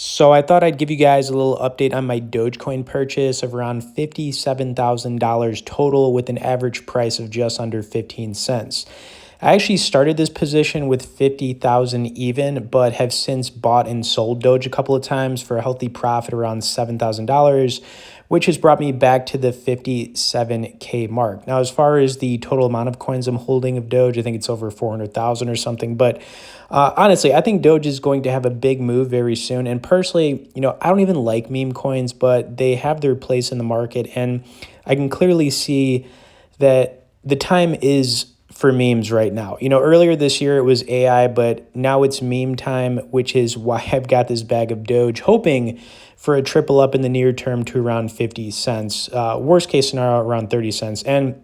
So I thought I'd give you guys a little update on my Dogecoin purchase of around $57,000 total with an average price of just under 15 cents. I actually started this position with 50,000 even, but have since bought and sold Doge a couple of times for a healthy profit around $7,000, which has brought me back to the 57K mark. Now, as far as the total amount of coins I'm holding of Doge, I think it's over 400,000 or something. But honestly, I think Doge is going to have a big move very soon. And personally, I don't even like meme coins, but they have their place in the market. And I can clearly see that the time is for memes right now. Earlier this year it was AI, but now it's meme time, which is why I've got this bag of Doge, hoping for a triple up in the near term to around 50 cents. Worst case scenario, around 30 cents. And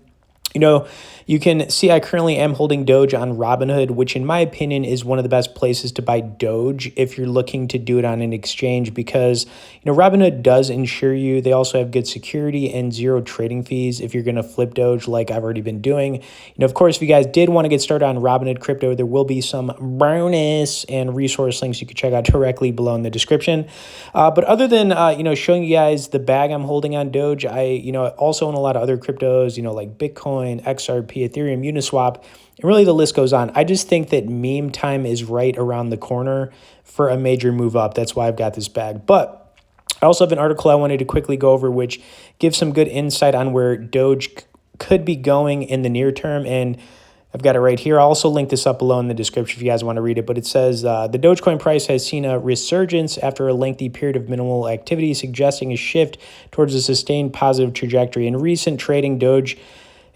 you can see I currently am holding Doge on Robinhood, which in my opinion is one of the best places to buy Doge if you're looking to do it on an exchange because, Robinhood does insure you. They also have good security and zero trading fees if you're going to flip Doge like I've already been doing. Of course, if you guys did want to get started on Robinhood crypto, there will be some bonus and resource links you can check out directly below in the description. But other than, showing you guys the bag I'm holding on Doge, I also own a lot of other cryptos, like Bitcoin, XRP, Ethereum, Uniswap, and really the list goes on. I just think that meme time is right around the corner for a major move up. That's why I've got this bag. But I also have an article I wanted to quickly go over, which gives some good insight on where Doge could be going in the near term. And I've got it right here. I'll also link this up below in the description if you guys want to read it. But it says the Dogecoin price has seen a resurgence after a lengthy period of minimal activity, suggesting a shift towards a sustained positive trajectory. In recent trading, Doge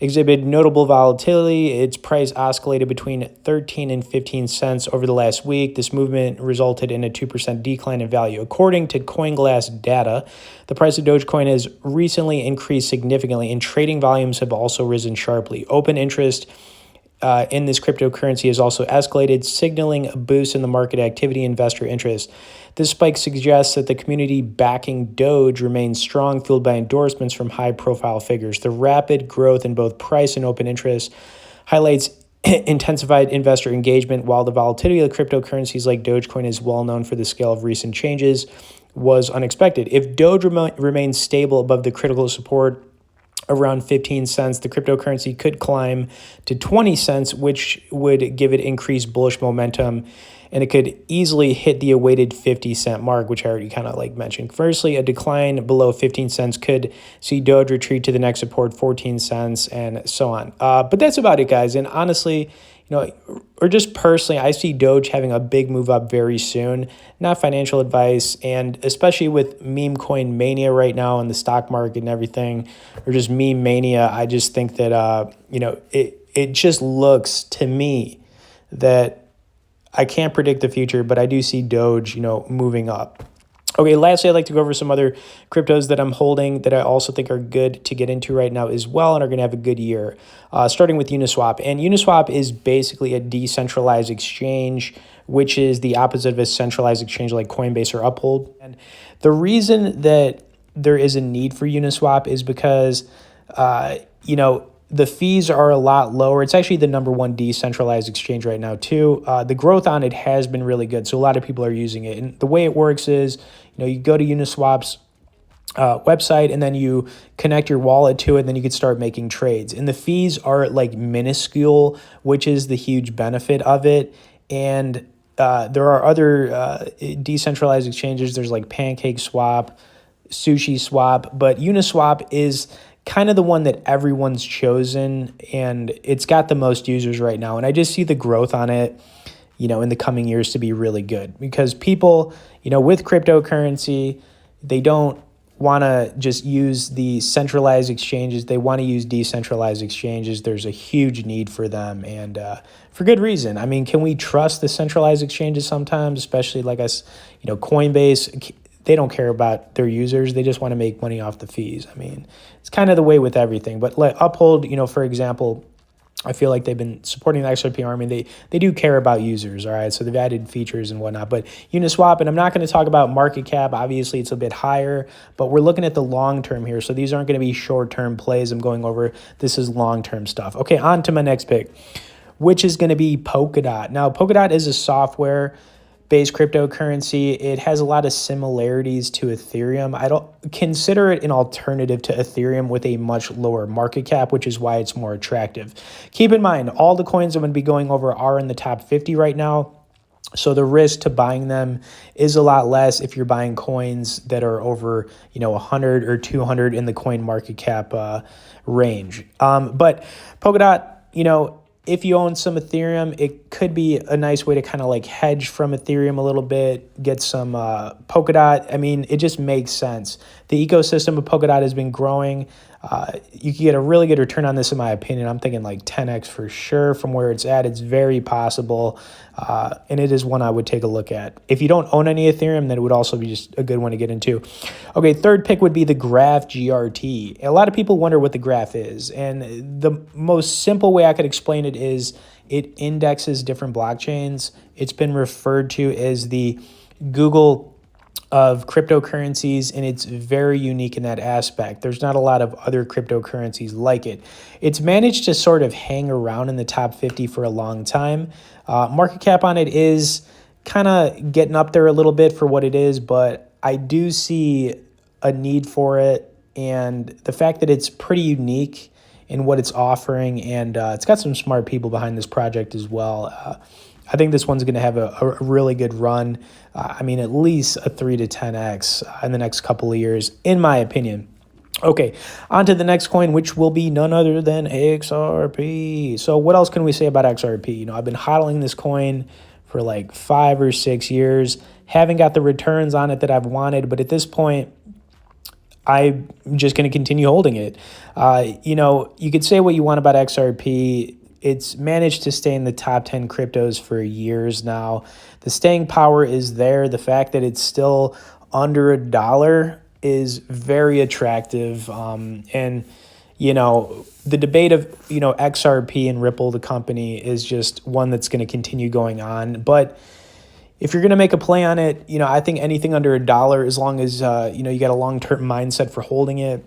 exhibited notable volatility. Its price oscillated between 13 and 15 cents over the last week. This movement resulted in a 2% decline in value. According to CoinGlass data, the price of Dogecoin has recently increased significantly, and trading volumes have also risen sharply. Open interest in this cryptocurrency has also escalated, signaling a boost in the market activity and investor interest. This spike suggests that the community backing Doge remains strong, fueled by endorsements from high-profile figures. The rapid growth in both price and open interest highlights intensified investor engagement, while the volatility of cryptocurrencies like Dogecoin is well known for the scale of recent changes was unexpected. If Doge remains stable above the critical support around 15 cents, the cryptocurrency could climb to 20 cents, which would give it increased bullish momentum, and it could easily hit the awaited 50-cent mark, which I already kind of mentioned. Firstly, a decline below 15 cents could see Doge retreat to the next support, 14 cents, and so on. But that's about it, guys. And honestly, or just personally, I see Doge having a big move up very soon. Not financial advice, and especially with meme coin mania right now in the stock market and everything, or just meme mania, I just think that it just looks to me that I can't predict the future, but I do see Doge, moving up. Okay, lastly, I'd like to go over some other cryptos that I'm holding that I also think are good to get into right now as well and are going to have a good year, starting with Uniswap. And Uniswap is basically a decentralized exchange, which is the opposite of a centralized exchange like Coinbase or Uphold. And the reason that there is a need for Uniswap is because, the fees are a lot lower. It's actually the number one decentralized exchange right now too. The growth on it has been really good, so a lot of people are using it. And the way it works is, you go to Uniswap's website and then you connect your wallet to it, and then you can start making trades. And the fees are minuscule, which is the huge benefit of it. And there are other decentralized exchanges. There's PancakeSwap, SushiSwap, but Uniswap is kind of the one that everyone's chosen, and it's got the most users right now. And I just see the growth on it, in the coming years to be really good because people, with cryptocurrency, they don't want to just use the centralized exchanges. They want to use decentralized exchanges. There's a huge need for them, and for good reason. I mean, can we trust the centralized exchanges sometimes, especially Coinbase? They don't care about their users. They just want to make money off the fees. I mean, it's kind of the way with everything. But Uphold, for example, I feel like they've been supporting the XRP army. They do care about users, all right? So they've added features and whatnot. But Uniswap, and I'm not going to talk about market cap. Obviously, it's a bit higher, but we're looking at the long term here. So these aren't going to be short-term plays I'm going over. This is long-term stuff. Okay, on to my next pick, which is going to be Polkadot. Now, Polkadot is a software based cryptocurrency. It has a lot of similarities to Ethereum. I don't consider it an alternative to Ethereum with a much lower market cap, which is why it's more attractive. Keep in mind, all the coins I'm going to be going over are in the top 50 right now. So the risk to buying them is a lot less if you're buying coins that are over, 100 or 200 in the coin market cap range. But Polkadot, if you own some Ethereum, it could be a nice way to kind of like hedge from Ethereum a little bit, get some Polkadot. I mean, it just makes sense. The ecosystem of Polkadot has been growing. You can get a really good return on this, in my opinion. I'm thinking like 10x for sure from where it's at. It's very possible, and it is one I would take a look at. If you don't own any Ethereum, then it would also be just a good one to get into. Okay, third pick would be the Graph GRT. A lot of people wonder what the Graph is, and the most simple way I could explain it is it indexes different blockchains. It's been referred to as the Google of cryptocurrencies, and it's very unique in that aspect. There's not a lot of other cryptocurrencies like it. It's managed to sort of hang around in the top 50 for a long time. Market cap on it is kind of getting up there a little bit for what it is, but I do see a need for it, and the fact that it's pretty unique in what it's offering, and it's got some smart people behind this project as well. I think this one's going to have a really good run. At least a 3 to 10x in the next couple of years, in my opinion. Okay, on to the next coin, which will be none other than XRP. So what else can we say about XRP? I've been hodling this coin for like 5 or 6 years. Haven't got the returns on it that I've wanted, but at this point, I'm just going to continue holding it. You could say what you want about XRP. It's managed to stay in the top 10 cryptos for years now. The staying power is there. The fact that it's still under $1 is very attractive. The debate of, XRP and Ripple, the company, is just one that's going to continue going on. But if you're going to make a play on it, I think anything under $1, as long as, you got a long-term mindset for holding it,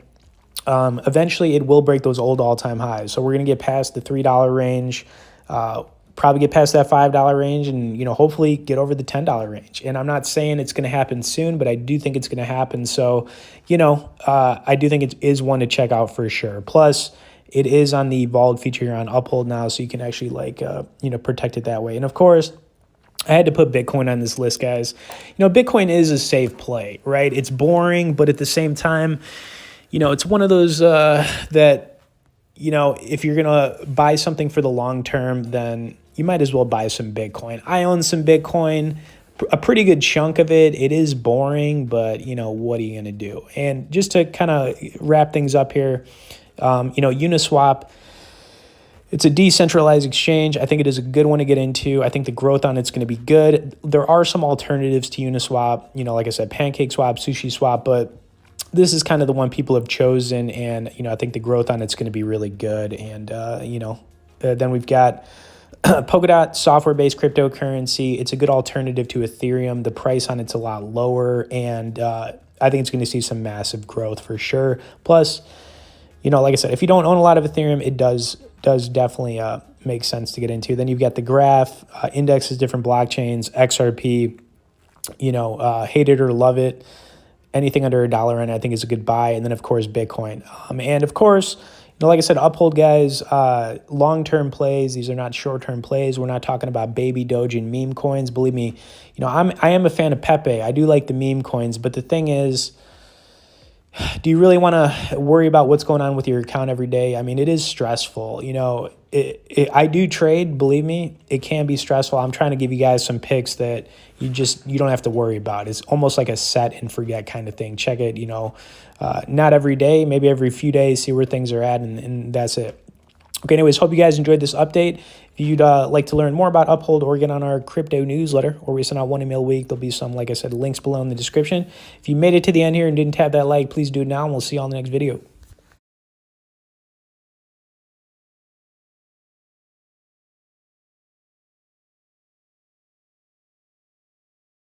eventually it will break those old all-time highs. So we're going to get past the $3 range, probably get past that $5 range, and hopefully get over the $10 range. And I'm not saying it's going to happen soon, but I do think it's going to happen. So I do think it is one to check out for sure. Plus, it is on the Vault feature here on Uphold now, so you can actually protect it that way. And of course, I had to put Bitcoin on this list, guys. Bitcoin is a safe play, right? It's boring, but at the same time, it's one of those that, if you're going to buy something for the long term, then you might as well buy some Bitcoin. I own some Bitcoin, a pretty good chunk of it. It is boring, but, what are you going to do? And just to kind of wrap things up here, Uniswap, it's a decentralized exchange. I think it is a good one to get into. I think the growth on it's going to be good. There are some alternatives to Uniswap, like I said, PancakeSwap, SushiSwap, but this is kind of the one people have chosen, and I think the growth on it's going to be really good. And then we've got Polkadot, software-based cryptocurrency. It's a good alternative to Ethereum. The price on it's a lot lower, and I think it's going to see some massive growth for sure. Plus, like I said, if you don't own a lot of Ethereum, it does definitely make sense to get into. Then you've got the Graph, indexes different blockchains, XRP. Hate it or love it. Anything under $1, and I think is a good buy. And then, of course, Bitcoin. And, of course, like I said, Uphold, guys, long-term plays. These are not short-term plays. We're not talking about baby Doge and meme coins. Believe me, I am a fan of Pepe. I do like the meme coins. But the thing is, do you really want to worry about what's going on with your account every day? It is stressful. I do trade, believe me, it can be stressful. I'm trying to give you guys some picks that you don't have to worry about. It's almost like a set and forget kind of thing. Check it, not every day, maybe every few days, see where things are at, and that's it. Okay, anyways, hope you guys enjoyed this update. If you'd like to learn more about Uphold or get on our crypto newsletter, where we send out 1 email a week, there'll be some, like I said, links below in the description. If you made it to the end here and didn't tap that like, please do it now, and we'll see you on the next video.